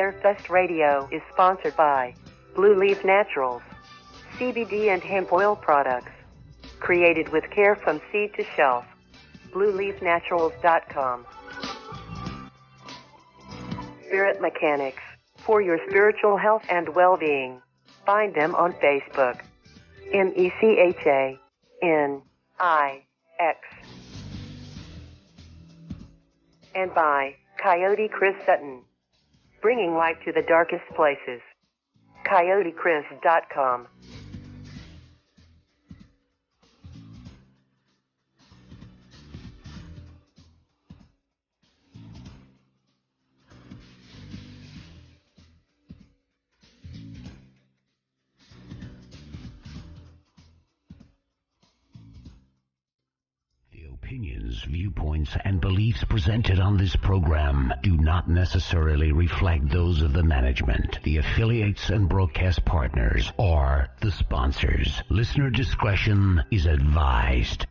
Scarefest Radio is sponsored by Blue Leaf Naturals, CBD and hemp oil products. Created with care from seed to shelf. BlueLeafNaturals.com. Spirit Mechanics, for your spiritual health and well-being. Find them on Facebook. MECHANIX. And by Coyote Chris Sutton, bringing light to the darkest places. CoyoteChris.com. Opinions, viewpoints, and beliefs presented on this program do not necessarily reflect those of the management, the affiliates and broadcast partners, or the sponsors. Listener discretion is advised.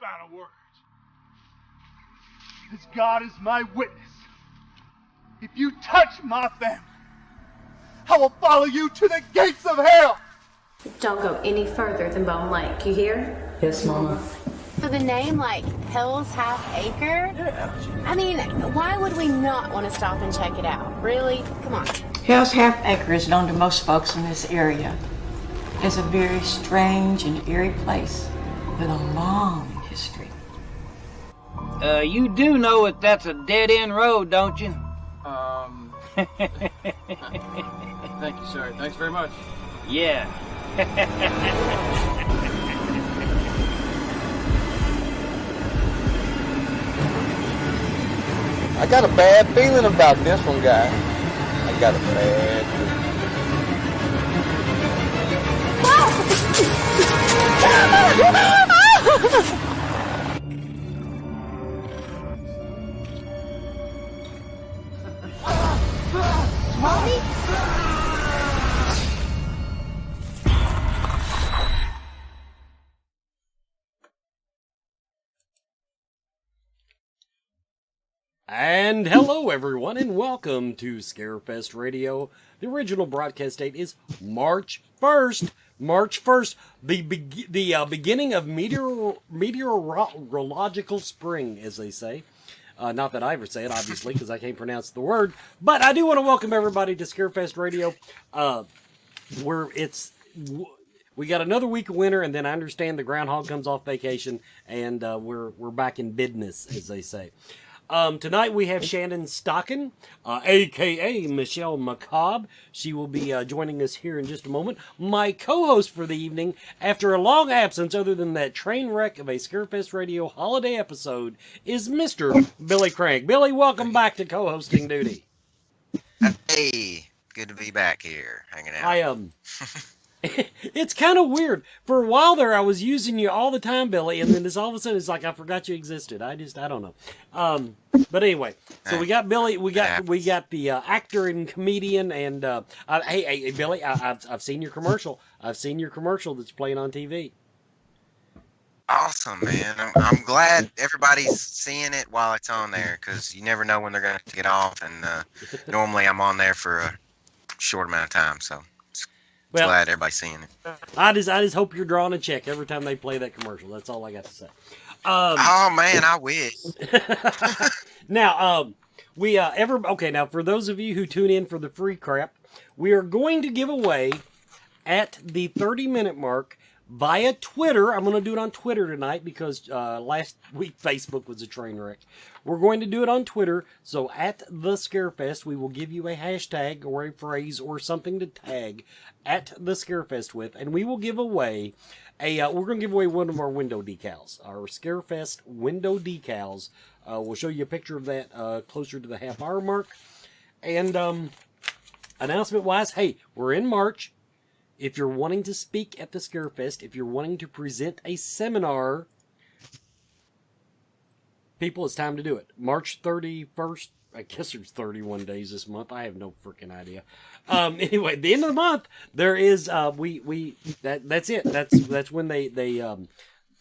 Final words. As God is my witness, if you touch my family, I will follow you to the gates of hell. Don't go any further than Bone Lake, you hear? Yes, Mama. So the name, like, Hell's Half Acre? Yeah. I mean, why would we not want to stop and check it out? Really? Come on. Hell's Half Acre is known to most folks in this area as a very strange and eerie place with a long history. You do know that that's a dead-end road, don't you? Thank you, sir. Thanks very much. Yeah. I got a bad feeling about this one, guy. I got a bad feeling. Mommy? And hello everyone, and welcome to Scarefest Radio. The original broadcast date is March 1st. March 1st, the beginning of meteorological spring, as they say. Not that I ever say it, obviously, because I can't pronounce the word. But I do want to welcome everybody to Scarefest Radio. We got another week of winter, and then I understand the groundhog comes off vacation, and we're back in business, as they say. Tonight we have Shannon Stockin, a.k.a. Michelle Macabre. She will be joining us here in just a moment. My co-host for the evening, after a long absence other than that train wreck of a Scarefest Radio holiday episode, is Mr. Billy Crank. Billy, welcome back to co-hosting duty. Hey, good to be back here, hanging out. It's kind of weird. For a while there, I was using you all the time, Billy, and then all of a sudden it's like I forgot you existed. I don't know. But anyway, so we got Billy. We got the actor and comedian. And hey, Billy, I've seen your commercial. I've seen your commercial that's playing on TV. Awesome, man. I'm glad everybody's seeing it while it's on there, because you never know when they're going to get off. And normally I'm on there for a short amount of time, so. Well, glad everybody's seeing it. I just hope you're drawing a check every time they play that commercial. That's all I got to say. Oh man, I wish. Now, now for those of you who tune in for the free crap, we are going to give away at the 30-minute mark via Twitter. I'm going to do it on Twitter tonight because last week Facebook was a train wreck. We're going to do it on Twitter. So at the Scarefest, we will give you a hashtag or a phrase or something to tag at the Scarefest with, and we will give away we're going to give away one of our window decals, our Scarefest window decals. We'll show you a picture of that closer to the half-hour mark. And announcement-wise, hey, we're in March. If you're wanting to speak at the Scarefest, if you're wanting to present a seminar, people, it's time to do it. March 31st. I guess there's 31 days this month. I have no freaking idea. Anyway, at the end of the month, there is that's it. That's when they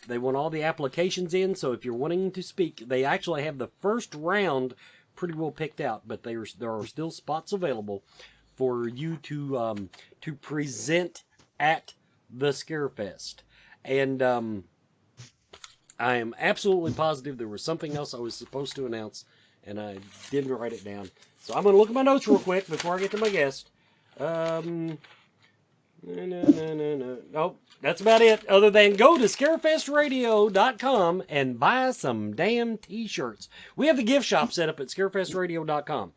want all the applications in. So if you're wanting to speak, they actually have the first round pretty well picked out, but there are still spots available for you to present at the Scarefest. And I am absolutely positive there was something else I was supposed to announce, and I didn't write it down. So I'm going to look at my notes real quick before I get to my guest. No. Nope, that's about it. Other than go to scarefestradio.com and buy some damn t-shirts. We have the gift shop set up at scarefestradio.com.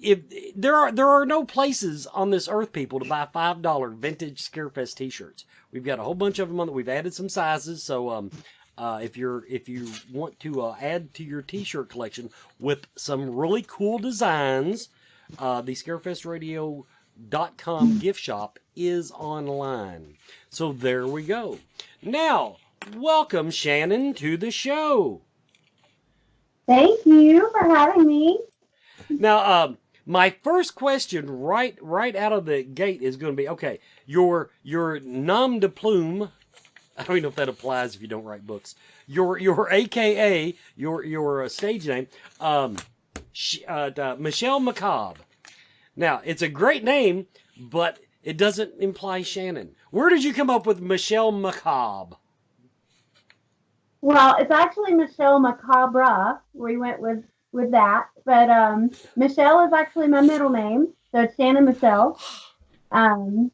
If there are no places on this earth, people, to buy $5 vintage Scarefest t-shirts. We've got a whole bunch of them on that. We've added some sizes, so if you want to add to your t-shirt collection with some really cool designs, the scarefestradio.com gift shop is online. So there we go. Now, welcome Shannon to the show. Thank you for having me. Now, my first question right out of the gate is going to be, okay, your nom de plume, I don't even know if that applies if you don't write books. Your AKA, your stage name, Michelle Macabre. Now, it's a great name, but it doesn't imply Shannon. Where did you come up with Michelle Macabre? Well, it's actually Michelle Macabre. We went with that, but Michelle is actually my middle name, so it's Shannon Michelle. And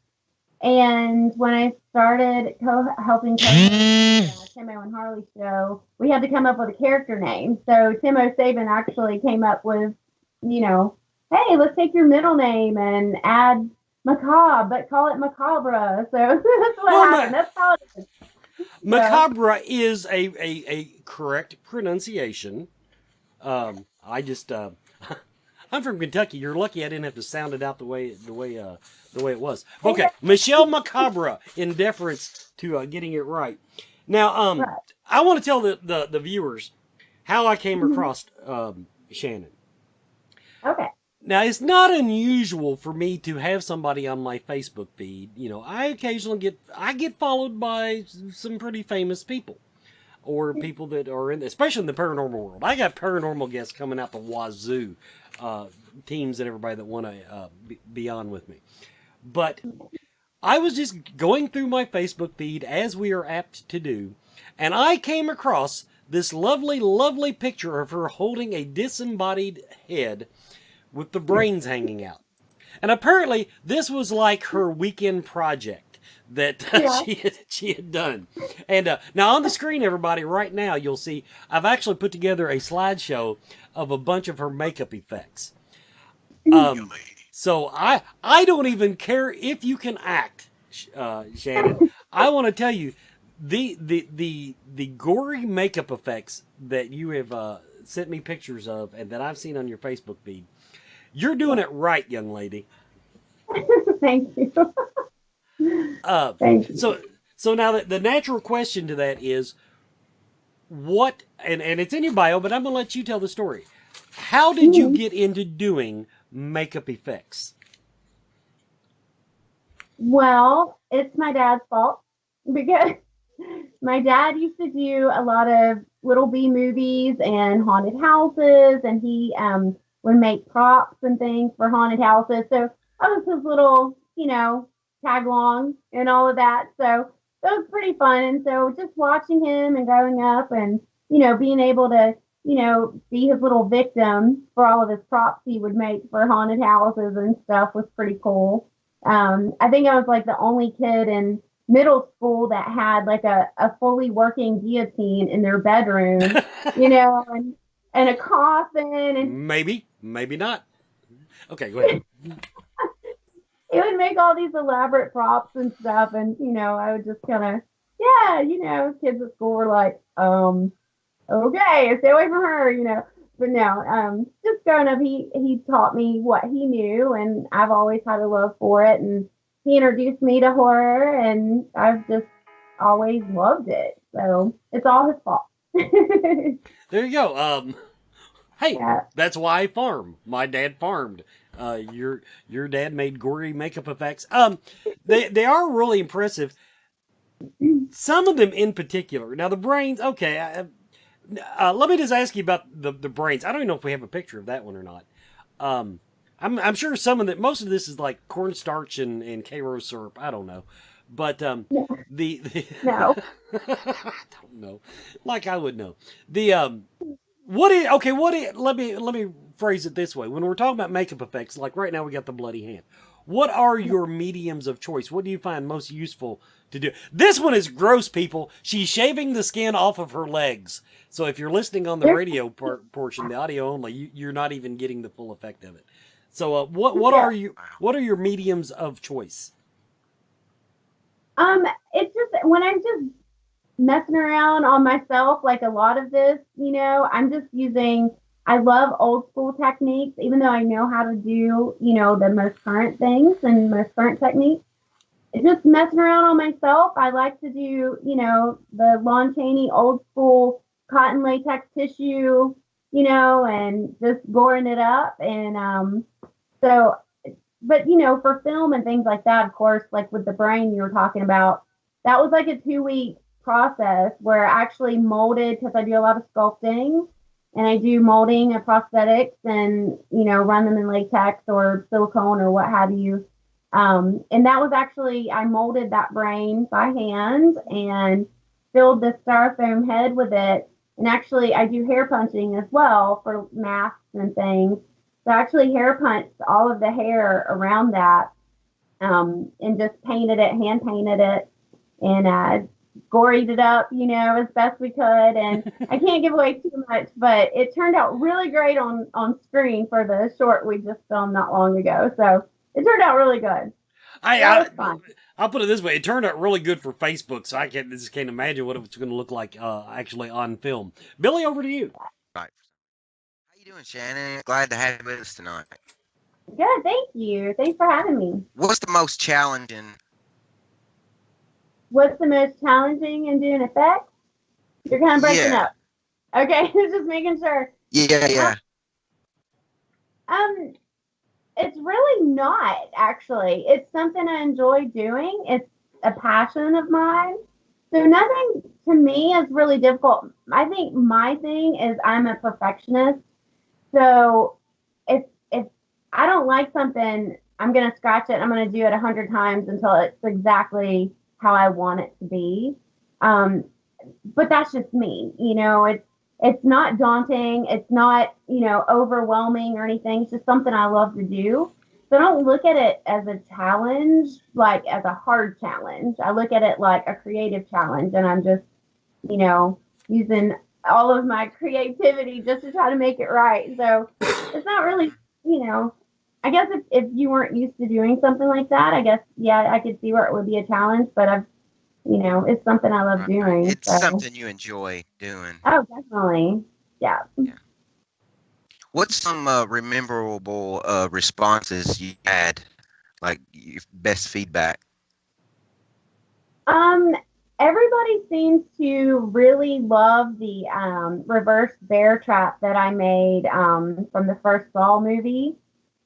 when I started helping Timo and Harley show, we had to come up with a character name. So Timo Saban actually came up with, hey, let's take your middle name and add Macabre, but call it Macabre. So that's what happened. That's how it is. Macabre is a correct pronunciation. I'm from Kentucky. You're lucky I didn't have to sound it out the way it was. Okay, Michelle Macabre, in deference to getting it right. Now, I want to tell the viewers how I came across Shannon. Okay. Now, it's not unusual for me to have somebody on my Facebook feed. I occasionally get followed by some pretty famous people. Or people that are especially in the paranormal world. I got paranormal guests coming out the wazoo, teams and everybody that want to be on with me. But I was just going through my Facebook feed, as we are apt to do, and I came across this lovely, lovely picture of her holding a disembodied head with the brains hanging out. And apparently, this was like her weekend project that she had done. And now on the screen, everybody, right now, you'll see I've actually put together a slideshow of a bunch of her makeup effects. So I don't even care if you can act, Shannon. I want to tell you, the gory makeup effects that you have sent me pictures of and that I've seen on your Facebook feed, you're doing it right, young lady. Thank you. Thank you. So now the natural question to that is, what, and it's in your bio, but I'm going to let you tell the story. How did you get into doing makeup effects? Well, it's my dad's fault, because my dad used to do a lot of little B movies and haunted houses, and he would make props and things for haunted houses. So I was his little, tag along and all of that. So that was pretty fun. And so just watching him and growing up and, being able to, be his little victim for all of his props he would make for haunted houses and stuff was pretty cool. I think I was like the only kid in middle school that had like a fully working guillotine in their bedroom, and a coffin, and maybe not. Okay, go ahead. it would make all these elaborate props and stuff, and I would just kind of, yeah, kids at school were like, okay, stay away from her. But no, just growing up, he taught me what he knew, and I've always had a love for it, and he introduced me to horror, and I've just always loved it. So it's all his fault. There you go. Hey, yeah. That's why I farm. My dad farmed. Your dad made gory makeup effects. They are really impressive. Some of them in particular. Now the brains. Okay. Let me just ask you about the brains. I don't even know if we have a picture of that one or not. I'm sure most of this is like cornstarch and Karo syrup. I don't know. But no. I don't know. Like I would know. Let me phrase it this way. When we're talking about makeup effects, like right now we got the bloody hand. What are your mediums of choice? What do you find most useful to do? This one is gross, people. She's shaving the skin off of her legs. So if you're listening on the radio portion, the audio only, you're not even getting the full effect of it. So what are your mediums of choice? It's just when I'm just messing around on myself, like a lot of this, I'm just using. I love old school techniques, even though I know how to do, the most current things and most current techniques. It's just messing around on myself. I like to do, the Lon Chaney old school cotton latex tissue, and just goring it up. And but for film and things like that, of course, like with the brain you were talking about, that was like a 2-week process where I actually molded, because I do a lot of sculpting. And I do molding of prosthetics and, run them in latex or silicone or what have you. And that was actually, I molded that brain by hand and filled the styrofoam head with it. And actually, I do hair punching as well for masks and things. So I actually hair punched all of the hair around that and just hand painted it. And goried it up, as best we could. And I can't give away too much, but it turned out really great on screen for the short we just filmed not long ago. So it turned out really good. I'll put it this way. It turned out really good for Facebook, so I just can't imagine what it's going to look like actually on film. Billy, over to you. Right. How you doing, Shannon? Glad to have you with us tonight. Good, thank you. Thanks for having me. What's the most challenging? What's the most challenging in doing effects? You're kind of breaking up. Okay, just making sure. Yeah. It's really not, actually. It's something I enjoy doing. It's a passion of mine. So nothing to me is really difficult. I think my thing is I'm a perfectionist. So if I don't like something, I'm going to scratch it. I'm going to do it 100 times until it's exactly how I want it to be. But that's just me, it's not daunting. It's not, overwhelming or anything. It's just something I love to do. So I don't look at it as a challenge, like as a hard challenge. I look at it like a creative challenge, and I'm just, using all of my creativity just to try to make it right. So it's not really, I guess if you weren't used to doing something like that, I guess, I could see where it would be a challenge, but it's something I love doing. It's something you enjoy doing. Oh, definitely. Yeah. What's some memorable responses you had, like your best feedback? Everybody seems to really love the reverse bear trap that I made from the first Saw movie.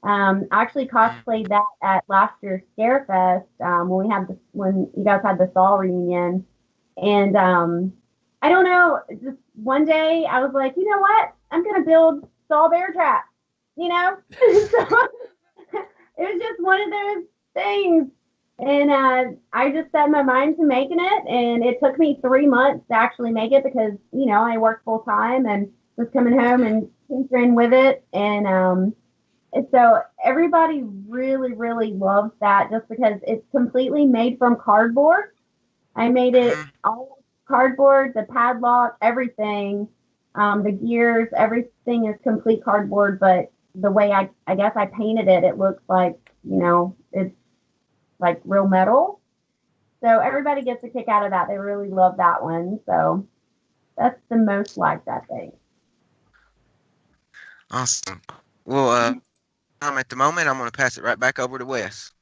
I actually cosplayed that at last year's Scarefest when you guys had the Saw reunion, and I don't know, just one day I was like, you know what, I'm gonna build Saw bear trap, so it was just one of those things, and I just set my mind to making it, and it took me 3 months to actually make it because I worked full time and was coming home and tinkering with it, and so everybody really, really loves that just because it's completely made from cardboard. I made it all cardboard, the padlock, everything, the gears, everything is complete cardboard. But the way I guess I painted it, it looks like, it's like real metal. So everybody gets a kick out of that. They really love that one. So that's the most liked, I think. Awesome. Well, at the moment, I'm going to pass it right back over to Wes.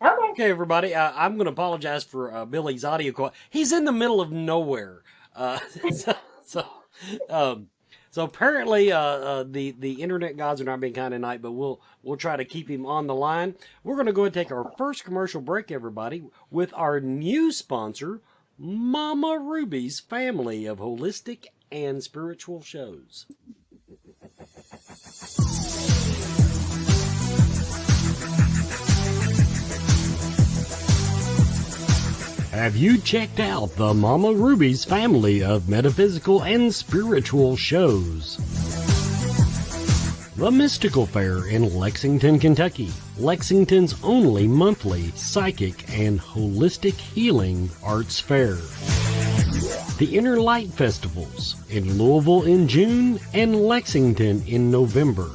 Okay, everybody. I'm going to apologize for Billy's audio quality. He's in the middle of nowhere. So apparently the internet gods are not being kind tonight, but we'll try to keep him on the line. We're going to go ahead and take our first commercial break, everybody, with our new sponsor, Mama Ruby's family of holistic and spiritual shows. Have you checked out the Mama Ruby's family of metaphysical and spiritual shows? The Mystical Fair in Lexington, Kentucky, Lexington's only monthly psychic and holistic healing arts fair. The Inner Light Festivals in Louisville in June and Lexington in November.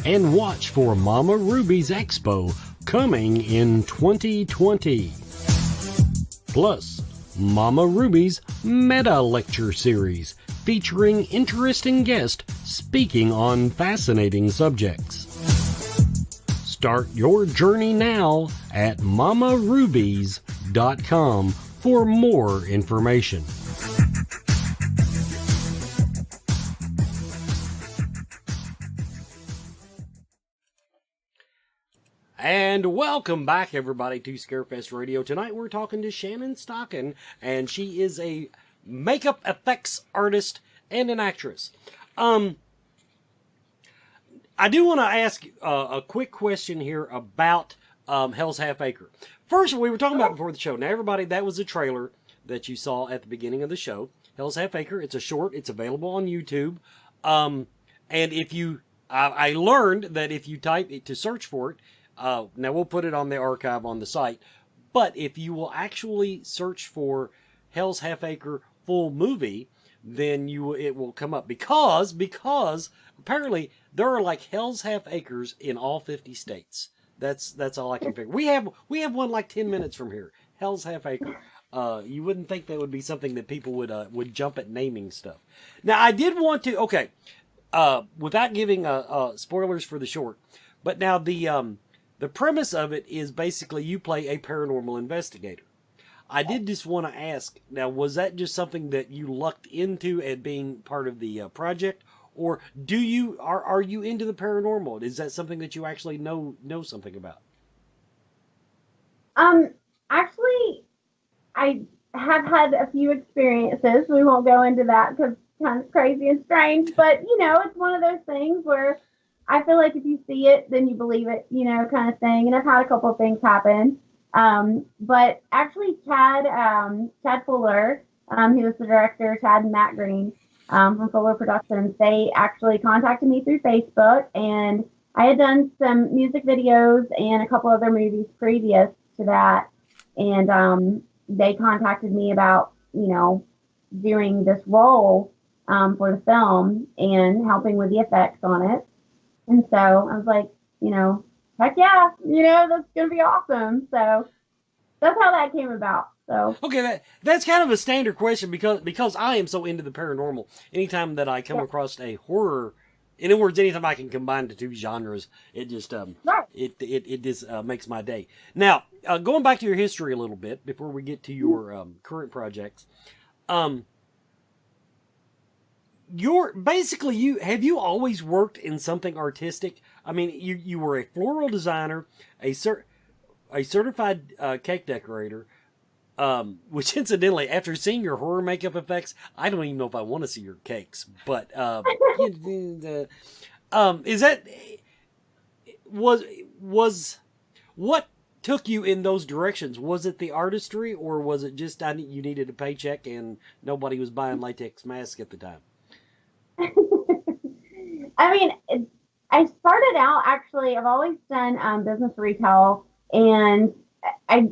And watch for Mama Ruby's Expo coming in 2020. Plus, Mama Ruby's Meta Lecture Series, featuring interesting guests speaking on fascinating subjects. Start your journey now at mamarubies.com for more information. And welcome back, everybody, to Scarefest Radio. Tonight we're talking to Shannon Stockin, and she is a makeup effects artist and an actress. I do want to ask a quick question here about Hell's Half Acre. First, we were talking about before the show. Now, everybody, that was a trailer that you saw at the beginning of the show. Hell's Half Acre. It's a short. It's available on YouTube. And if you, I learned that if you type it to search for it, now we'll put it on the archive on the site, but if you will actually search for Hell's Half Acre full movie, then it will come up because apparently there are like Hell's Half Acres in all 50 states. That's all I can figure. We have one like 10 minutes from here. Hell's Half Acre. You wouldn't think that would be something that people would jump at naming stuff. Now I did want to without giving spoilers for the short, but now the premise of it is basically you play a paranormal investigator. I did just want to ask, now, was that just something that you lucked into at being part of the project? Or are you into the paranormal? Is that something that you actually know something about? Actually, I have had a few experiences. We won't go into that because it's kind of crazy and strange. But, it's one of those things where I feel like if you see it, then you believe it, kind of thing. And I've had a couple of things happen. But actually, Chad Fuller, he was the director, Chad and Matt Green, from Fuller Productions, they actually contacted me through Facebook, and I had done some music videos and a couple other movies previous to that. And, they contacted me about, doing this role, for the film and helping with the effects on it. And so I was like, heck yeah, that's going to be awesome. So that's how that came about. So okay, that's kind of a standard question because I am so into the paranormal. Anytime that I come across a horror, in other words, anytime I can combine the two genres, it just it just makes my day. Now, going back to your history a little bit before we get to your current projects, have you always worked in something artistic? I mean, you were a floral designer, a certified cake decorater, which incidentally, after seeing your horror makeup effects, I don't even know if I want to see your cakes. But is that was what took you in those directions? Was it the artistry, or was it just you needed a paycheck and nobody was buying latex masks at the time? I mean, I started out, actually, I've always done business retail, and I,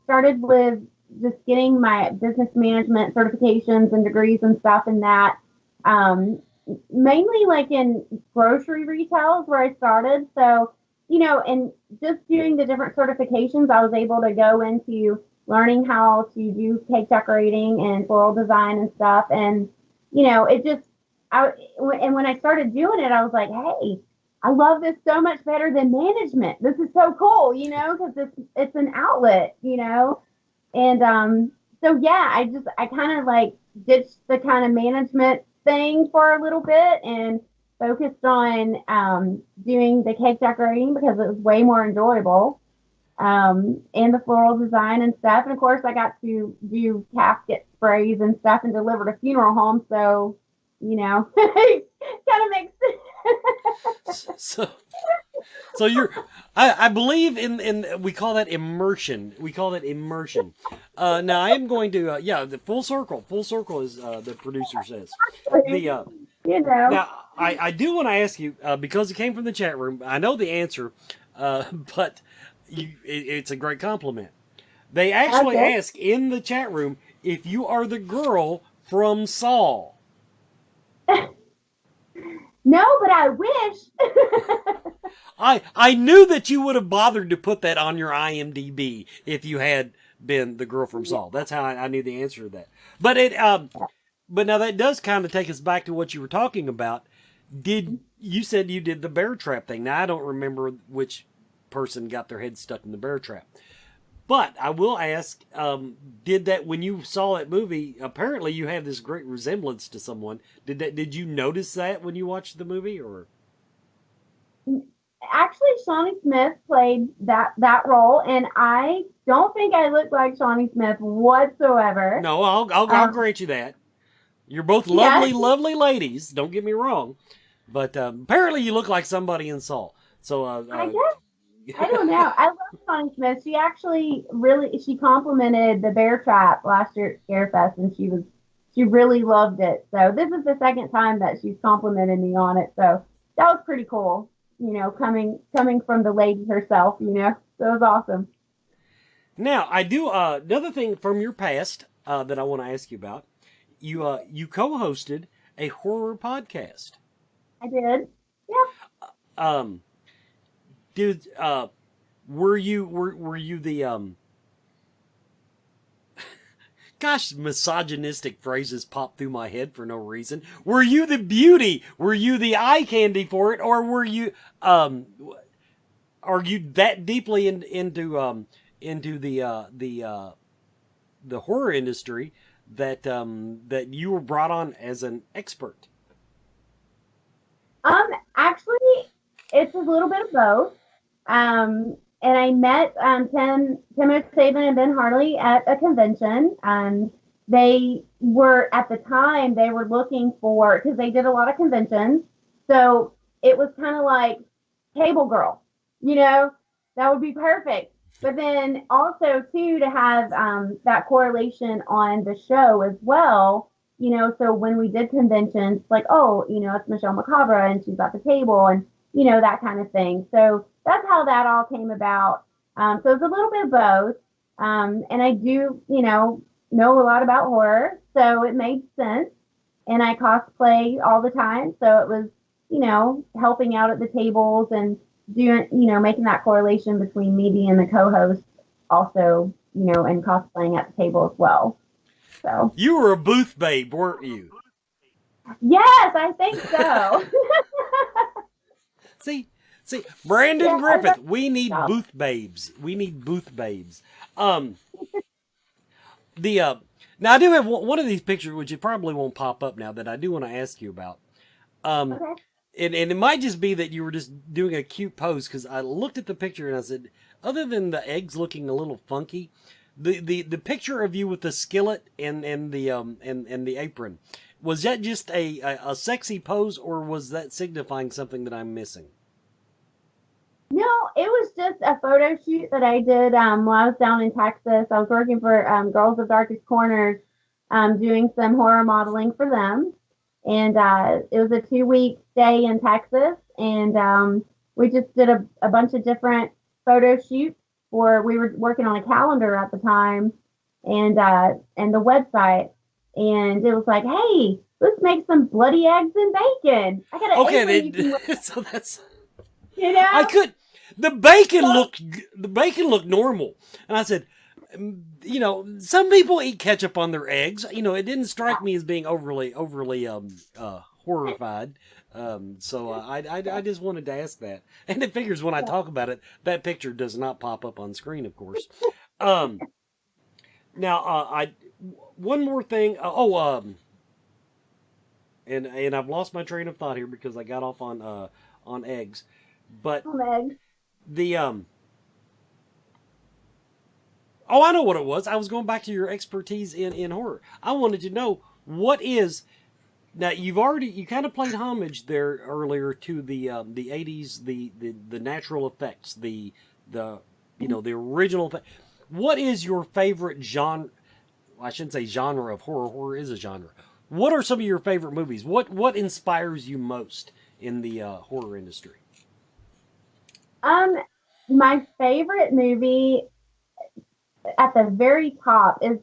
started with just getting my business management certifications and degrees and stuff in that. Mainly like in grocery retail is where I started. So, and just doing the different certifications, I was able to go into learning how to do cake decorating and floral design and stuff. And, it just, and when I started doing it, I was like, hey, I love this so much better than management. This is so cool, because it's an outlet, And so yeah, I kind of like ditched the kind of management thing for a little bit and focused on doing the cake decorating because it was way more enjoyable. And the floral design and stuff. And of course, I got to do casket sprays and stuff and deliver to funeral homes. So, it kind of makes sense. So I believe in we call that immersion. We call that immersion. Now I am going to the full circle. Full circle is the producer says. Now I do want to ask you because it came from the chat room. I know the answer, but it's a great compliment. They actually ask in the chat room if you are the girl from Saw. No, but I wish. I knew that you would have bothered to put that on your IMDb if you had been the girl from Saw. That's how I knew the answer to that. But but now that does kind of take us back to what you were talking about. You said you did the bear trap thing? Now I don't remember which person got their head stuck in the bear trap. But I will ask, did that, when you saw that movie, apparently you have this great resemblance to someone. Did you notice that when you watched the movie, or? Actually, Shawnee Smith played that role, and I don't think I look like Shawnee Smith whatsoever. No, I'll grant you that. You're both lovely, lovely ladies. Don't get me wrong, but apparently you look like somebody in Saw. So I guess. I don't know. I love Shawnee Smith. She actually she complimented the bear trap last year at Scarefest, and she really loved it. So this is the second time that she's complimented me on it. So that was pretty cool. Coming from the lady herself. So it was awesome. Now I do another thing from your past that I want to ask you about. You co-hosted a horror podcast. I did. Yeah. Dude, were you the gosh, misogynistic phrases pop through my head for no reason. Were you the beauty? Were you the eye candy for it, or were you are you that deeply into the horror industry that you were brought on as an expert? Actually, it's a little bit of both. And I met Tim O'Savin and Ben Harley at a convention. They were, at the time, they were looking for, because they did a lot of conventions, so it was kind of like Cable Girl, that would be perfect. But then also, too, to have that correlation on the show as well, so when we did conventions, like, oh, it's Michelle Macabre, and she's at the table, and, that kind of thing. So that's how that all came about. So it's a little bit of both. And I do, know a lot about horror, so it made sense. And I cosplay all the time, so it was, helping out at the tables and doing, making that correlation between me being the co-host also, and cosplaying at the table as well. So you were a booth babe, weren't you? Yes, I think so. See, Brandon Griffith, we need booth babes. We need booth babes. Now I do have one of these pictures, which it probably won't pop up now, that I do want to ask you about. And it might just be that you were just doing a cute pose, because I looked at the picture and I said, other than the eggs looking a little funky, the picture of you with the skillet and the apron, was that just a sexy pose, or was that signifying something that I'm missing? No, it was just a photo shoot that I did while I was down in Texas. I was working for Girls of Darkest Corners, doing some horror modeling for them. And it was a 2-week stay in Texas. And we just did a bunch of different photo shoots. We were working on a calendar at the time. and the website, and it was like, hey, let's make some bloody eggs and bacon. I got an apron. So that's, you know, I could. The bacon looked normal, and I said, you know, some people eat ketchup on their eggs. You know, it didn't strike me as being overly horrified. So I just wanted to ask that, and it figures when I talk about it, that picture does not pop up on screen, of course. Now, one more thing. And I've lost my train of thought here because I got off on eggs, but the oh, I know what it was. I was going back to your expertise in horror. I wanted to know what is. Now you kind of played homage there earlier to the 80s, the natural effects, the you know, the original effect. What is your favorite genre? I shouldn't say genre of horror. Horror is a genre. What are some of your favorite movies? What inspires you most in the horror industry? My favorite movie at the very top has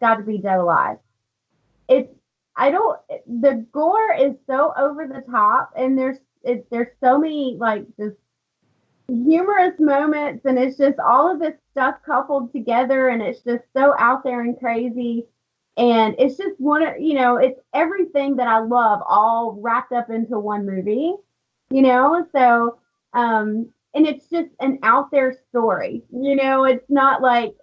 got to be Dead Alive. The gore is so over the top, and there's so many like just humorous moments, and it's just all of this stuff coupled together, and it's just so out there and crazy, and it's just it's everything that I love all wrapped up into one movie, so and it's just an out there story, it's not like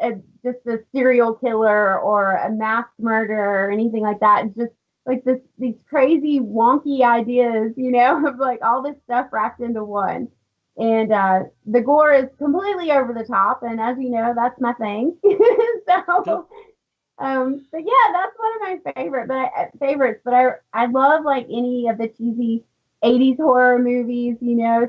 just a serial killer or a mass murder or anything like that. It's just like these crazy wonky ideas, of like all this stuff wrapped into one. And the gore is completely over the top, and as you know, that's my thing. So, but yeah, that's one of my favorites. But I love like any of the cheesy 80s horror movies.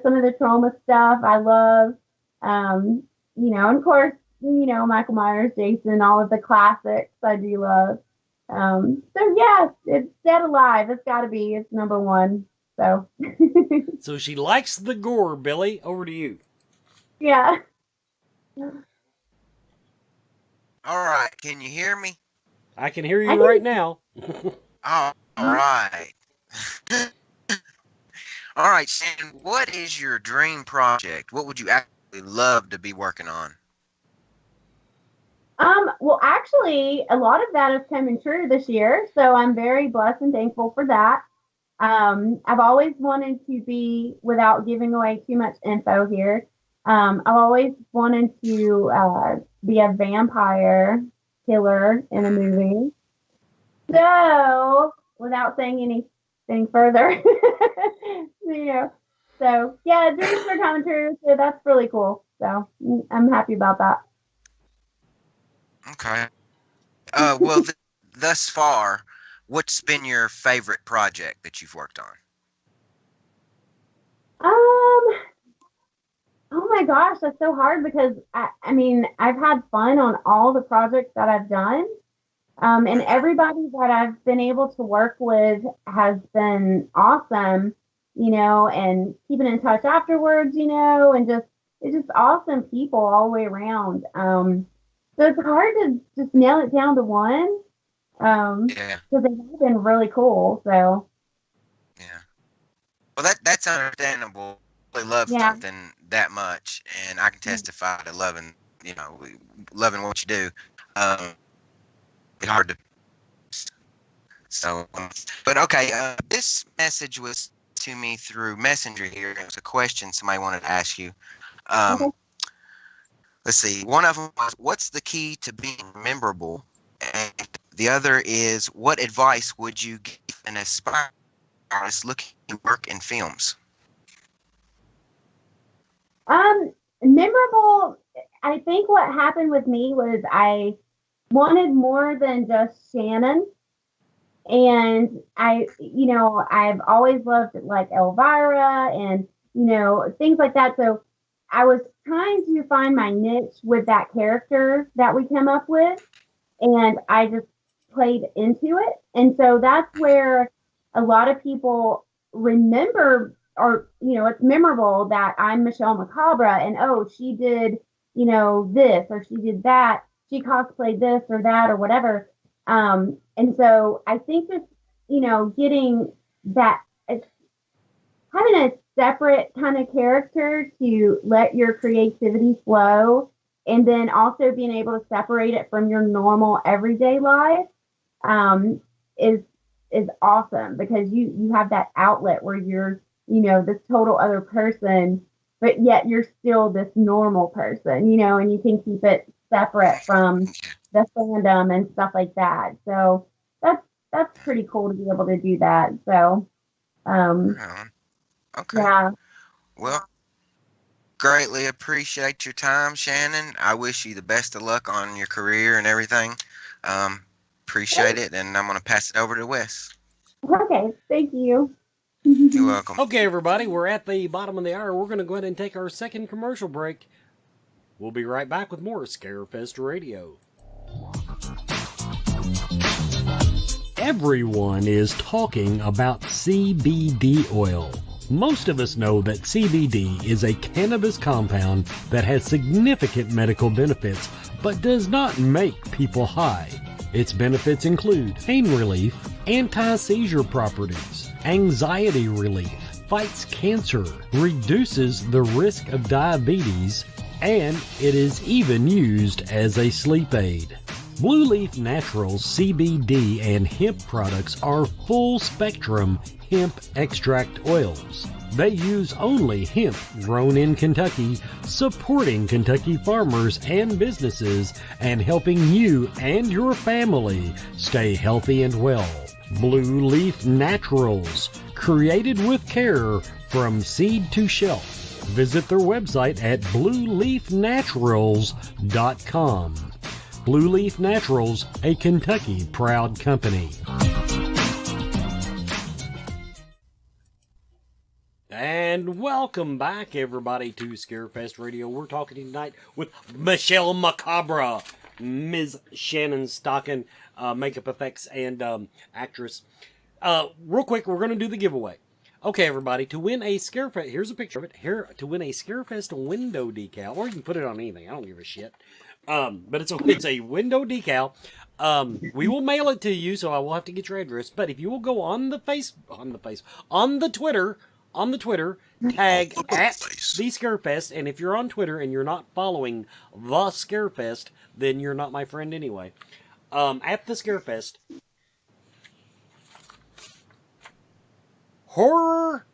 Some of the trauma stuff I love. And of course, Michael Myers, Jason, all of the classics I do love. So yeah, it's Dead Alive. It's got to be. It's number one. So. So she likes the gore, Billy. Over to you. Yeah. All right. Can you hear me? I can hear you right now. All right. All right, Shannon, what is your dream project? What would you actually love to be working on? Well, actually, a lot of that is coming true this year, so I'm very blessed and thankful for that. I've always wanted to be, without giving away too much info here, I've always wanted to be a vampire killer in a movie. So, without saying anything further, so yeah, dreams are coming true, so that's really cool. So, I'm happy about that. Okay. Well, thus far, what's been your favorite project that you've worked on? Oh my gosh, that's so hard because I mean, I've had fun on all the projects that I've done. And everybody that I've been able to work with has been awesome, and keeping in touch afterwards, and it's just awesome people all the way around. So it's hard to just nail it down to one. Yeah. Because they've been really cool. So. Yeah. Well, that's understandable. I really love something that much, and I can testify to loving what you do. It's hard to. So, but okay. This message was to me through Messenger here. It was a question somebody wanted to ask you. Okay. Let's see. One of them was, what's the key to being memorable? And the other is, what advice would you give an aspiring artist looking to work in films? Memorable. I think what happened with me was I wanted more than just Shannon. And I've always loved like Elvira and, things like that. So I was trying to find my niche with that character that we came up with. And I just played into it. And so that's where a lot of people remember, or, it's memorable that I'm Michelle Macabre and, oh, she did, this or she did that. she cosplayed this or that or whatever. And so I think that, getting that, having a separate kind of character to let your creativity flow, and then also being able to separate it from your normal everyday life, is awesome, because you have that outlet where you're, this total other person, but yet you're still this normal person, and you can keep it separate from the fandom and stuff like that. So that's pretty cool to be able to do that. So, okay. Yeah. Well, greatly appreciate your time, Shannon. I wish you the best of luck on your career and everything. Appreciate it, and I'm going to pass it over to Wes. Okay, thank you. You're welcome. Okay, everybody, we're at the bottom of the hour. We're going to go ahead and take our second commercial break. We'll be right back with more Scarefest Radio. Everyone is talking about CBD oil. Most of us know that CBD is a cannabis compound that has significant medical benefits, but does not make people high. Its benefits include pain relief, anti-seizure properties, anxiety relief, fights cancer, reduces the risk of diabetes, and it is even used as a sleep aid. Blue Leaf Naturals CBD and hemp products are full-spectrum hemp extract oils. They use only hemp grown in Kentucky, supporting Kentucky farmers and businesses and helping you and your family stay healthy and well. Blue Leaf Naturals, created with care from seed to shelf. Visit their website at blueleafnaturals.com. Blue Leaf Naturals, a Kentucky proud company. And welcome back, everybody, to Scarefest Radio. We're talking tonight with Michelle Macabre, Ms. Shannon Stockin, makeup effects and actress. Real quick, we're going to do the giveaway. Okay, everybody, to win a Scarefest, here's a picture of it. Here, to win a Scarefest window decal, or you can put it on anything. I don't give a shit. But it's a window decal. We will mail it to you, so I will have to get your address. But if you will go on the Twitter, tag at the Scarefest, and if you're on Twitter and you're not following the Scarefest, then you're not my friend anyway. At the Scarefest, horror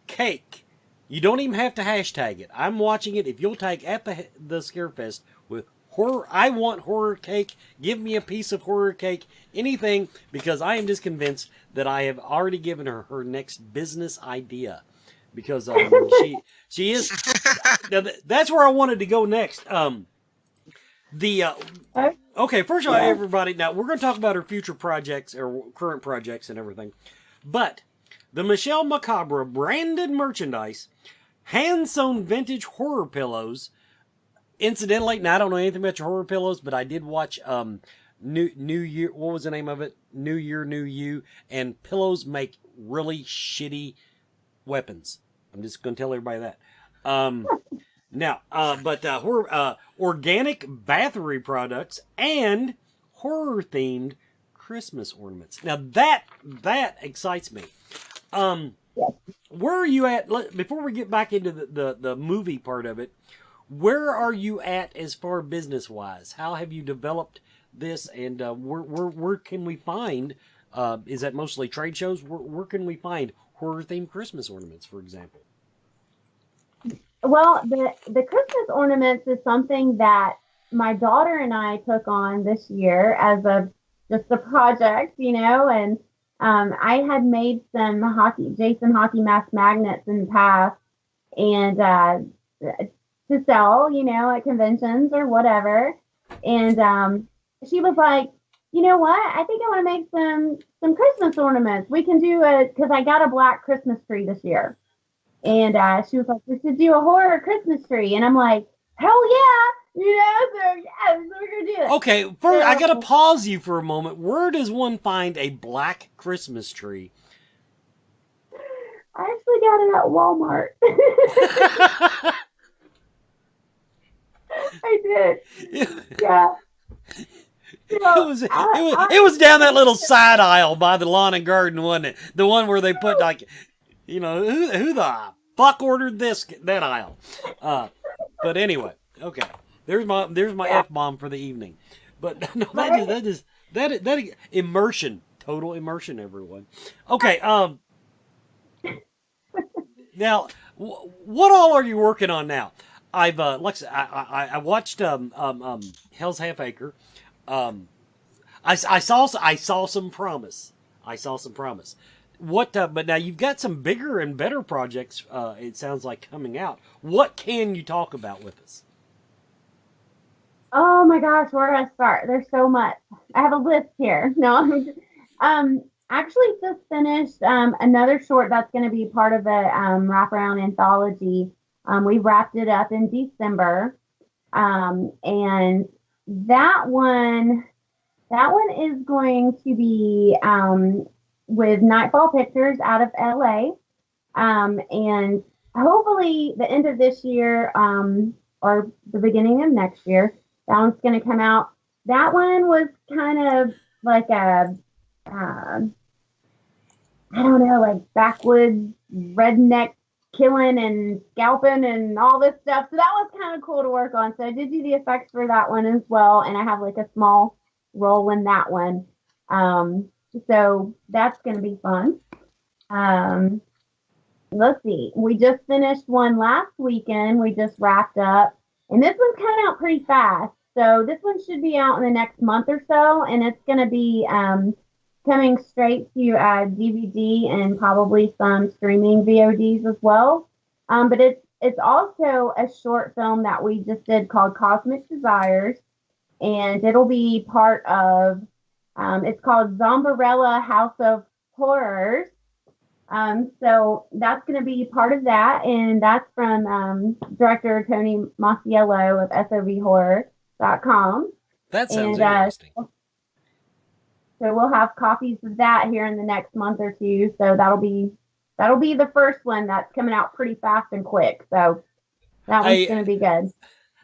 cake. You don't even have to hashtag it. I'm watching it. If you'll tag at the Scarefest with horror, I want horror cake. Give me a piece of horror cake, anything, because I am just convinced that I have already given her next business idea. Because she is. That's where I wanted to go next. Okay, first of all, everybody. Now we're going to talk about her future projects or current projects and everything, but the Michelle Macabre branded merchandise, hand-sewn vintage horror pillows. Incidentally, now I don't know anything about your horror pillows, but I did watch New Year. What was the name of it? New Year, New You. And pillows make really shitty weapons. I'm just going to tell everybody that. Organic bathroom products and horror-themed Christmas ornaments. Now that excites me. Where are you at? Before we get back into the movie part of it, where are you at as far business-wise? How have you developed this, and where can we find? Is that mostly trade shows? Where can we find horror-themed Christmas ornaments, for example? Well, the Christmas ornaments is something that my daughter and I took on this year as just a project, and I had made some Jason hockey mask magnets in the past, and to sell, at conventions or whatever. And she was like, you know what? I think I want to make some Christmas ornaments. We can do because I got a black Christmas tree this year. And she was like, we should do a horror Christmas tree. And I'm like, hell yeah. So we're going to do it. Okay, first, I got to pause you for a moment. Where does one find a black Christmas tree? I actually got it at Walmart. I did. Yeah. It was down that little side aisle by the lawn and garden, wasn't it? The one where they put like, who the fuck ordered that aisle? But anyway, okay. There's my F-bomb for the evening. But no, that is immersion, total immersion, everyone. Okay. Now, what all are you working on now? I watched Hell's Half Acre. I saw some promise. What? But now you've got some bigger and better projects. It sounds like coming out. What can you talk about with us? Oh my gosh, where do I start? There's so much. I have a list here. No, actually just finished another short that's going to be part of the wraparound anthology. We wrapped it up in December, and that one is going to be with Nightfall Pictures out of LA, and hopefully the end of this year or the beginning of next year, that one's going to come out. That one was kind of like a I don't know, like backwoods redneck killing and scalping and all this stuff. So that was kind of cool to work on. So I did do the effects for that one as well, and I have like a small role in that one. So that's going to be fun. Let's see. We just finished one last weekend. We just wrapped up, and this one's coming out pretty fast. So this one should be out in the next month or so, and it's going to be coming straight to DVD and probably some streaming VODs as well. But it's also a short film that we just did called Cosmic Desires, and it'll be part of, it's called Zombarella House of Horrors. So that's going to be part of that, and that's from director Tony Masiello of SOVHorror.com. That sounds interesting. So we'll have copies of that here in the next month or two. So that'll be the first one that's coming out pretty fast and quick. So that one's going to be good.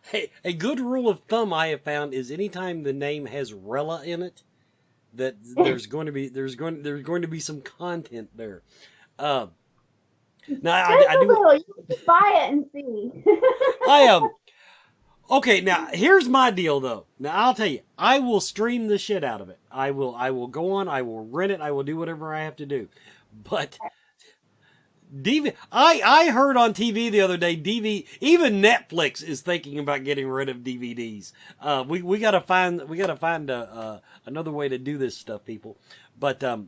Hey, a good rule of thumb I have found is anytime the name has Rella in it, that there's going to be some content there. Now I do. You can buy it and see. I am. Okay, now here's my deal though. Now I'll tell you, I will stream the shit out of it. I will go on, I will rent it, I will do whatever I have to do. But I heard on TV the other day, even Netflix is thinking about getting rid of DVDs. We gotta find another way to do this stuff, people. But I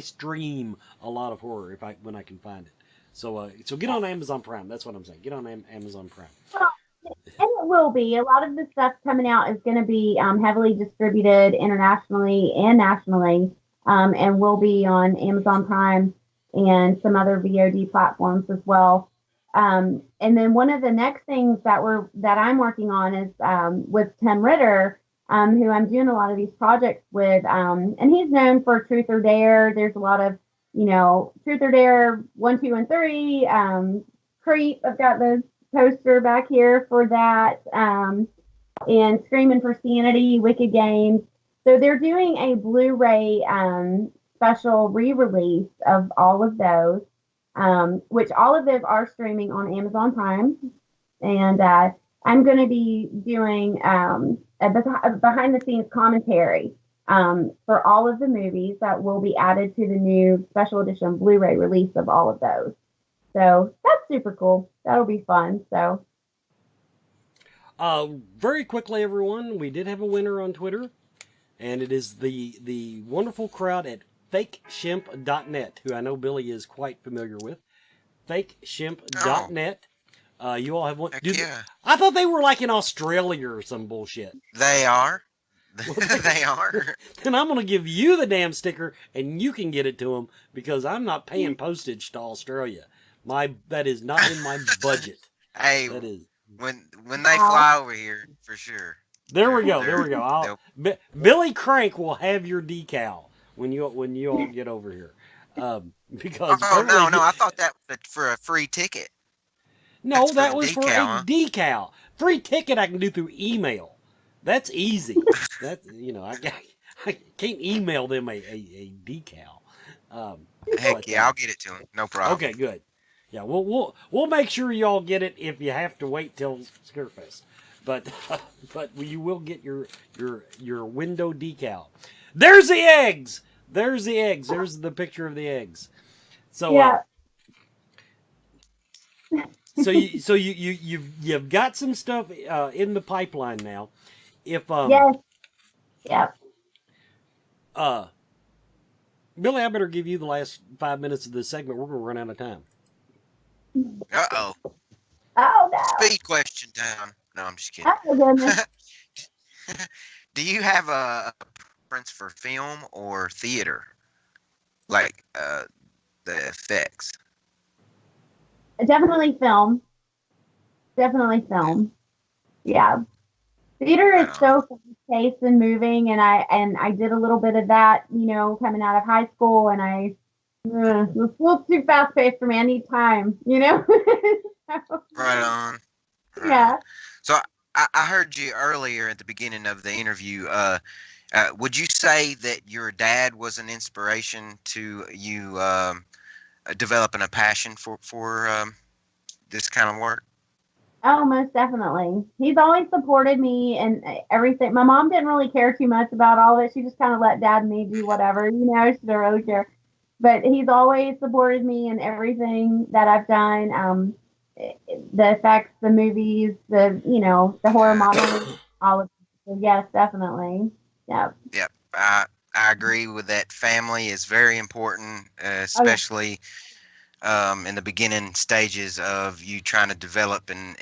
stream a lot of horror when I can find it. So get on Amazon Prime. That's what I'm saying. Get on Amazon Prime. Well, and it will be. A lot of the stuff coming out is going to be heavily distributed internationally and nationally, and will be on Amazon Prime and some other VOD platforms as well. And then one of the next things that I'm working on is with Tim Ritter, who I'm doing a lot of these projects with, and he's known for Truth or Dare. There's a lot of Truth or Dare 1, 2, and 3, Creep. I've got the poster back here for that, and Screaming for Sanity, Wicked Games. So they're doing a Blu-ray special re-release of all of those, which all of those are streaming on Amazon Prime. And I'm going to be doing a behind-the-scenes commentary for all of the movies that will be added to the new special edition Blu-ray release of all of those. So that's super cool. That'll be fun. So, very quickly, everyone, we did have a winner on Twitter, and it is the wonderful crowd at FakeShimp.net, who I know Billy is quite familiar with. FakeShimp.net. You all have one. I thought they were like in Australia or some bullshit. They are. They are. Then I'm going to give you the damn sticker, and you can get it to them, because I'm not paying postage to Australia. That is not in my budget. Hey, that is when they fly over here, for sure. There we go. Billy Crank will have your decal when you all get over here. Because no, I thought that was for a free ticket. No, that was for a decal. free ticket I can do through email. That's easy. That's I can't email them a decal. Heck yeah, I'll get it to them. No problem. Okay, good. Yeah, we'll make sure y'all get it if you have to wait till Scarefest. But you will get your window decal. There's the eggs. There's the eggs. There's the picture of the eggs. So Yeah. so you've got some stuff in the pipeline now. If Yes. Yep. Billy, I better give you the last 5 minutes of this segment. We're gonna run out of time. Uh-oh. Oh no. Speed question time. No, I'm just kidding. Oh goodness. Do you have a preference for film or theater? Like the effects? Definitely film. Definitely film. Yeah. Theater is so fast-paced and moving, and I did a little bit of that, coming out of high school, and it's a little too fast-paced for me. I need time, Right on. Yeah. So I heard you earlier at the beginning of the interview. Would you say that your dad was an inspiration to you developing a passion for this kind of work? Oh, most definitely. He's always supported me and everything. My mom didn't really care too much about all of it. She just kind of let dad and me do whatever, she didn't really care. But he's always supported me in everything that I've done. The effects, the movies, the horror modeling, all of it. So yes, definitely. Yeah. Yep. I agree with that. Family is very important, especially in the beginning stages of you trying to develop and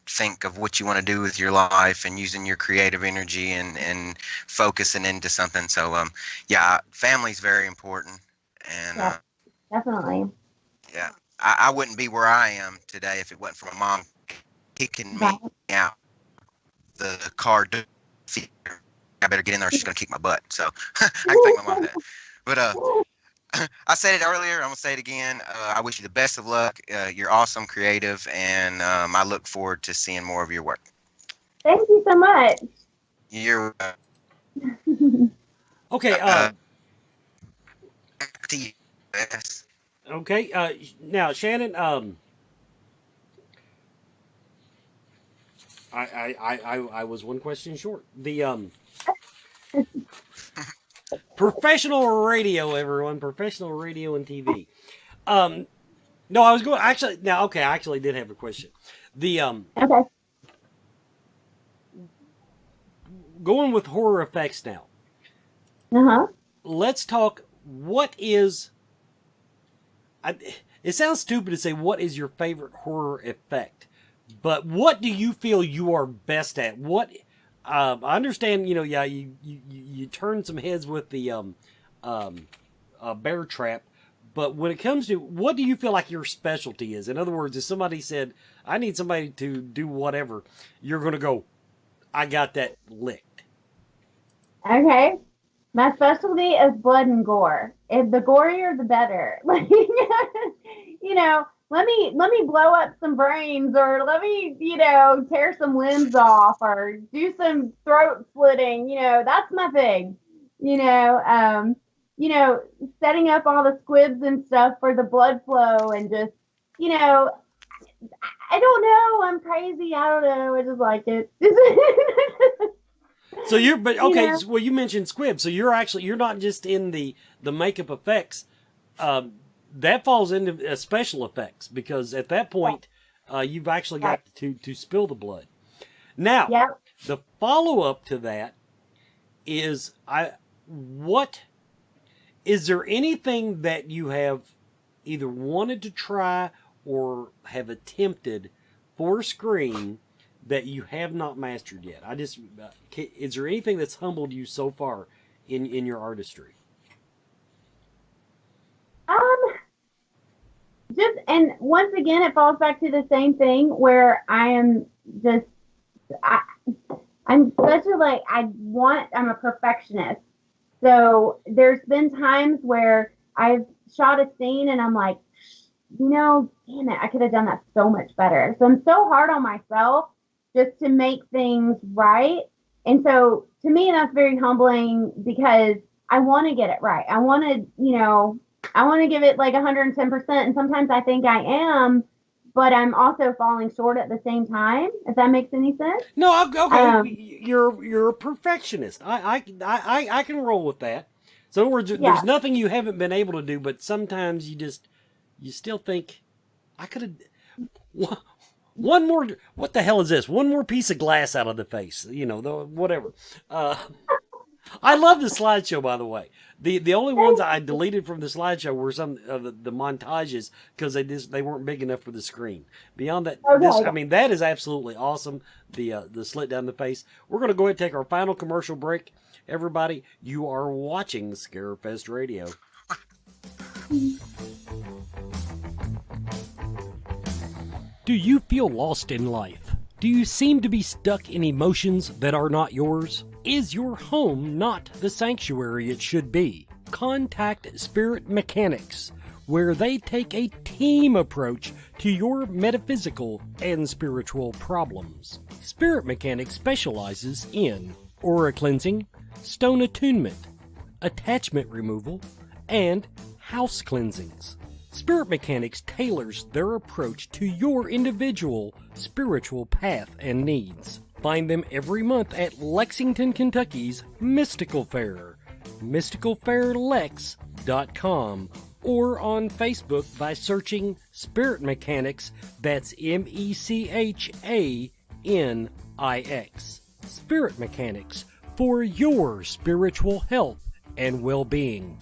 think of what you want to do with your life and using your creative energy and focusing into something. So, yeah, family's very important. And yeah, definitely. Yeah, I wouldn't be where I am today if it wasn't for my mom kicking me out the car door. I better get in there. She's gonna kick my butt. So I can thank my mom for that. But I said it earlier. I'm gonna say it again. I wish you the best of luck. You're awesome, creative, and I look forward to seeing more of your work. Thank you so much. You're okay. Back to you. Yes. Okay. Now, Shannon. I was one question short. The professional radio, everyone, professional radio and TV. No, I was going actually. Now, okay, I actually did have a question. The okay. Going with horror effects now. Let's talk. What is? It sounds stupid to say what is your favorite horror effect, but what do you feel you are best at? What I understand, yeah, you turn some heads with the bear trap, but when it comes to what do you feel like your specialty is? In other words, if somebody said, "I need somebody to do whatever," you're going to go, "I got that licked." Okay. My specialty is blood and gore. If the gorier, the better. Like, let me blow up some brains, or let me, tear some limbs off, or do some throat slitting. That's my thing. Setting up all the squibs and stuff for the blood flow, and just, I don't know. I'm crazy. I don't know. I just like it. So well, you mentioned squib. So you're not just in the makeup effects. That falls into special effects, because at that point, you've actually got to spill the blood. Now, the follow up to that is, what is there anything that you have either wanted to try or have attempted for screen that you have not mastered yet? Is there anything that's humbled you so far in your artistry? And once again, it falls back to the same thing where I'm such I'm a perfectionist. So there's been times where I've shot a scene and I'm like, damn it, I could have done that so much better. So I'm so hard on myself just to make things right. And so to me, that's very humbling because I want to get it right. I want to, I want to give it like 110%. And sometimes I think I am, but I'm also falling short at the same time. If that makes any sense. No, okay. You're a perfectionist. I can roll with that. So in other words, there's nothing you haven't been able to do, but sometimes you still think I could have one more. What the hell is this? One more piece of glass out of the face. Whatever. I love the slideshow, by the way. The only ones I deleted from the slideshow were some of the montages because they weren't big enough for the screen. Beyond that, that is absolutely awesome. The slit down the face. We're going to go ahead and take our final commercial break. Everybody, you are watching Scarefest Radio. Do you feel lost in life? Do you seem to be stuck in emotions that are not yours? Is your home not the sanctuary it should be? Contact Spirit Mechanics, where they take a team approach to your metaphysical and spiritual problems. Spirit Mechanics specializes in aura cleansing, stone attunement, attachment removal, and house cleansings. Spirit Mechanics tailors their approach to your individual spiritual path and needs. Find them every month at Lexington, Kentucky's Mystical Fair, mysticalfairlex.com, or on Facebook by searching Spirit Mechanics, that's MECHANIX. Spirit Mechanics, for your spiritual health and well-being.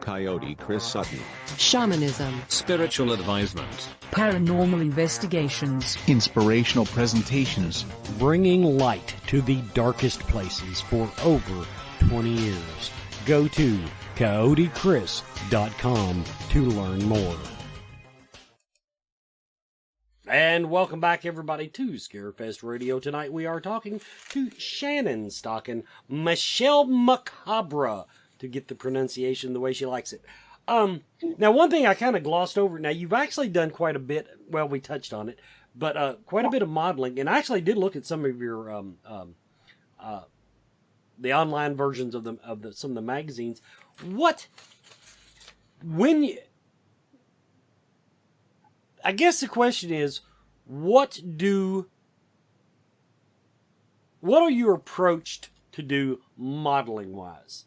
Coyote Chris Sutton. Shamanism. Spiritual advisement. Paranormal investigations. Inspirational presentations. Bringing light to the darkest places for over 20 years. Go to coyotechris.com to learn more. And welcome back, everybody, to Scarefest Radio. Tonight we are talking to Shannon Stockin, Michelle Macabre, to get the pronunciation the way she likes it. Now, one thing I kind of glossed over. Now, you've actually done quite a bit. Well, we touched on it, but quite a bit of modeling. And I actually did look at some of your the online versions of some of the magazines. I guess the question is, what are you approached to do modeling wise?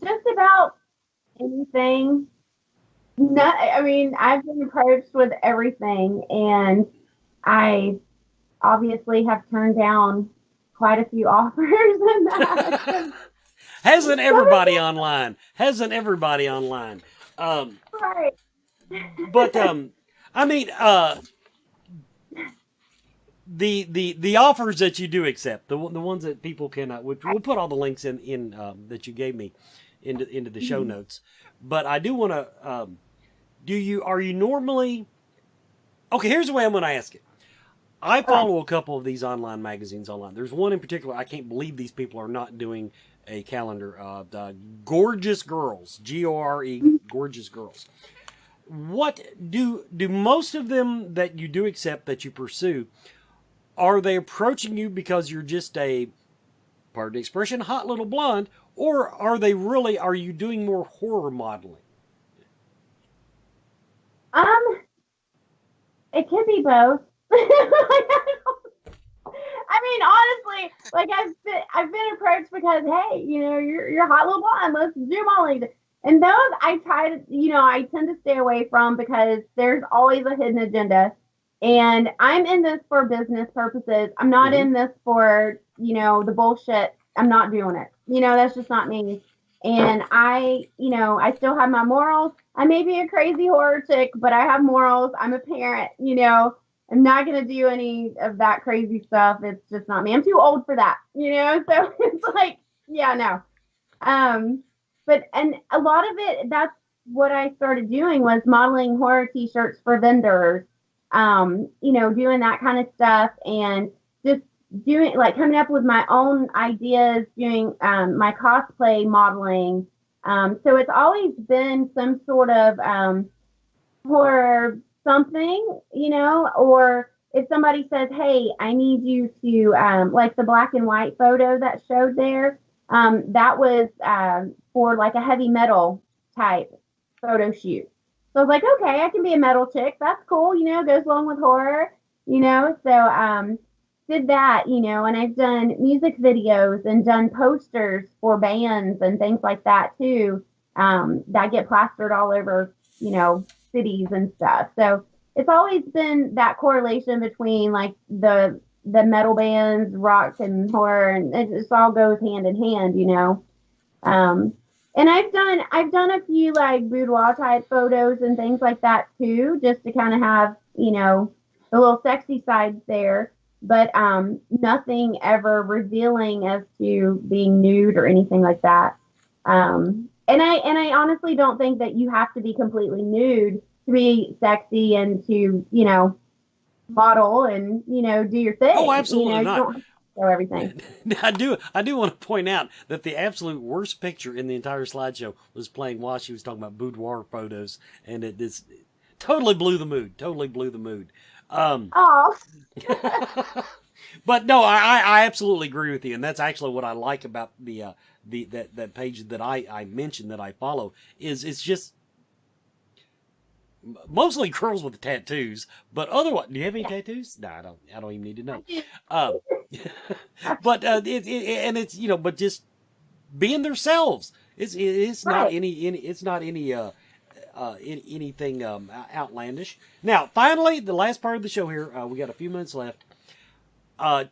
Just about anything. I've been approached with everything, and I obviously have turned down quite a few offers and that. Hasn't everybody online? Right. But the offers that you do accept, the ones that people can, we'll put all the links in that you gave me into the show notes. But I do want to, are you normally, okay, here's the way I'm going to ask it. I follow a couple of these online magazines online. There's one in particular, I can't believe these people are not doing a calendar, Gorgeous Girls, Gore, Gorgeous Girls. What do most of them that you do accept, that you pursue, are they approaching you because you're just a, pardon the expression, hot little blonde, or are you doing more horror modeling? It could be both. Honestly, like I've been approached because, hey, you're a hot little blonde, let's do modeling. And those I tend to stay away from because there's always a hidden agenda. And I'm in this for business purposes. I'm not in this for, the bullshit. I'm not doing it. That's just not me. And I still have my morals. I may be a crazy horror chick, but I have morals. I'm a parent, I'm not going to do any of that crazy stuff. It's just not me. I'm too old for that, so it's like, yeah, no. But a lot of it, that's what I started doing, was modeling horror t-shirts for vendors, doing that kind of stuff, and just doing, like, coming up with my own ideas, doing my cosplay modeling, So it's always been some sort of horror something, you know, or if somebody says, hey, I need you to, like the black and white photo that showed there, that was for like a heavy metal type photo shoot. So I was like, okay, I can be a metal chick. That's cool, you know, goes along with horror, you know. So did that, you know, and I've done music videos and done posters for bands and things like that too, that get plastered all over, you know, cities and stuff. So it's always been that correlation between like the metal bands, rock and horror, and it just all goes hand in hand, you know. And I've done a few like boudoir type photos and things like that too, just to kind of have, you know, the little sexy sides there, but nothing ever revealing as to being nude or anything like that. And I honestly don't think that you have to be completely nude to be sexy and to, you know, model and, you know, do your thing. Oh, absolutely you know, not. You don't have to show everything. I do want to point out that the absolute worst picture in the entire slideshow was playing while she was talking about boudoir photos, and it totally blew the mood. Totally blew the mood. Oh. But no, I absolutely agree with you, and that's actually what I like about that page that I mentioned that I follow is it's just mostly girls with tattoos, but otherwise, do you have any tattoos? No, I don't even need to know. But and it's, you know, but just being themselves. It's not anything outlandish. Now, finally, the last part of the show here. We got a few minutes left.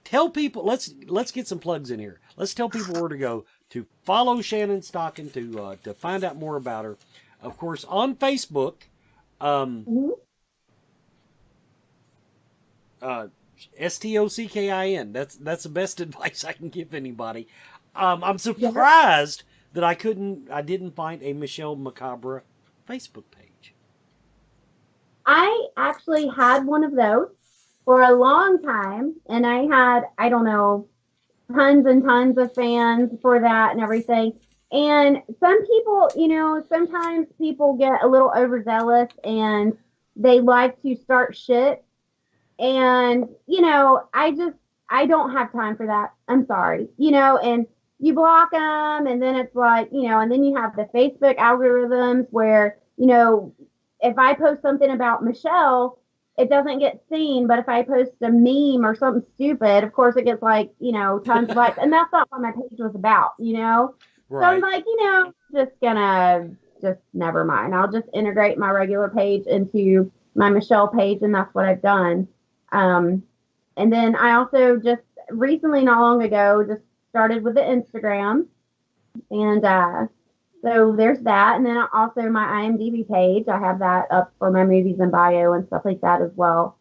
Tell people. Let's get some plugs in here. Let's tell people where to go to follow Shannon Stockin, to find out more about her. Of course, on Facebook. Stockin. That's the best advice I can give anybody. I'm surprised that I didn't find a Michelle Macabre Facebook page. I actually had one of those for a long time, and I had, I don't know, tons and tons of fans for that and everything. And some people, you know, sometimes people get a little overzealous and they like to start shit. And, you know, I don't have time for that. I'm sorry, you know, and you block them, and then it's like, you know, and then you have the Facebook algorithms where, you know, if I post something about Michelle, it doesn't get seen, but if I post a meme or something stupid, of course it gets like, you know, tons of likes, and that's not what my page was about, you know? Right. So I'm like, you know, just never mind. I'll just integrate my regular page into my Michelle page, and that's what I've done. And then I also just recently, not long ago, just started with the Instagram, and so there's that. And then also my IMDb page, I have that up for my movies and bio and stuff like that as well.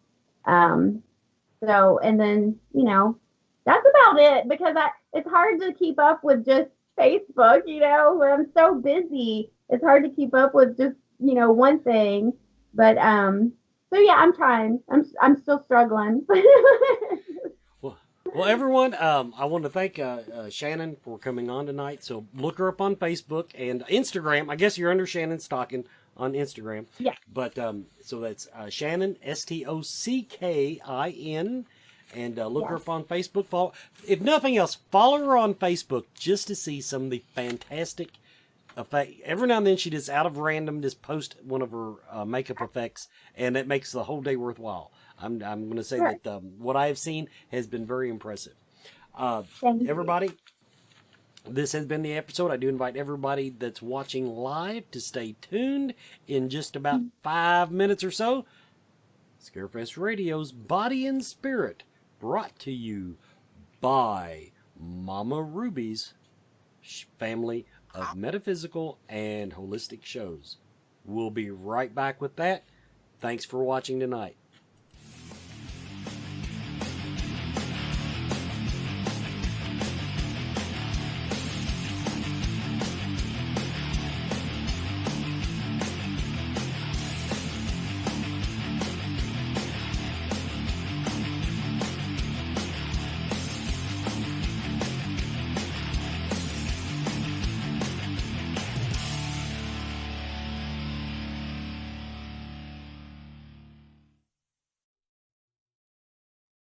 So, and then, you know, that's about it, because it's hard to keep up with just Facebook, you know, where I'm so busy. It's hard to keep up with just, you know, one thing. But so yeah, I'm trying. I'm still struggling. Well, everyone, I want to thank Shannon for coming on tonight. So look her up on Facebook and Instagram. I guess you're under Shannon Stockin on Instagram. Yeah. But so that's Shannon, Stockin, and look her up on Facebook. If nothing else, follow her on Facebook just to see some of the fantastic effect. Every now and then she just out of random just post one of her makeup effects, and it makes the whole day worthwhile. I'm going to say that what I have seen has been very impressive. Everybody, this has been the episode. I do invite everybody that's watching live to stay tuned. In just about 5 minutes or so, Scarefest Radio's Body and Spirit, brought to you by Mama Ruby's family of metaphysical and holistic shows. We'll be right back with that. Thanks for watching tonight.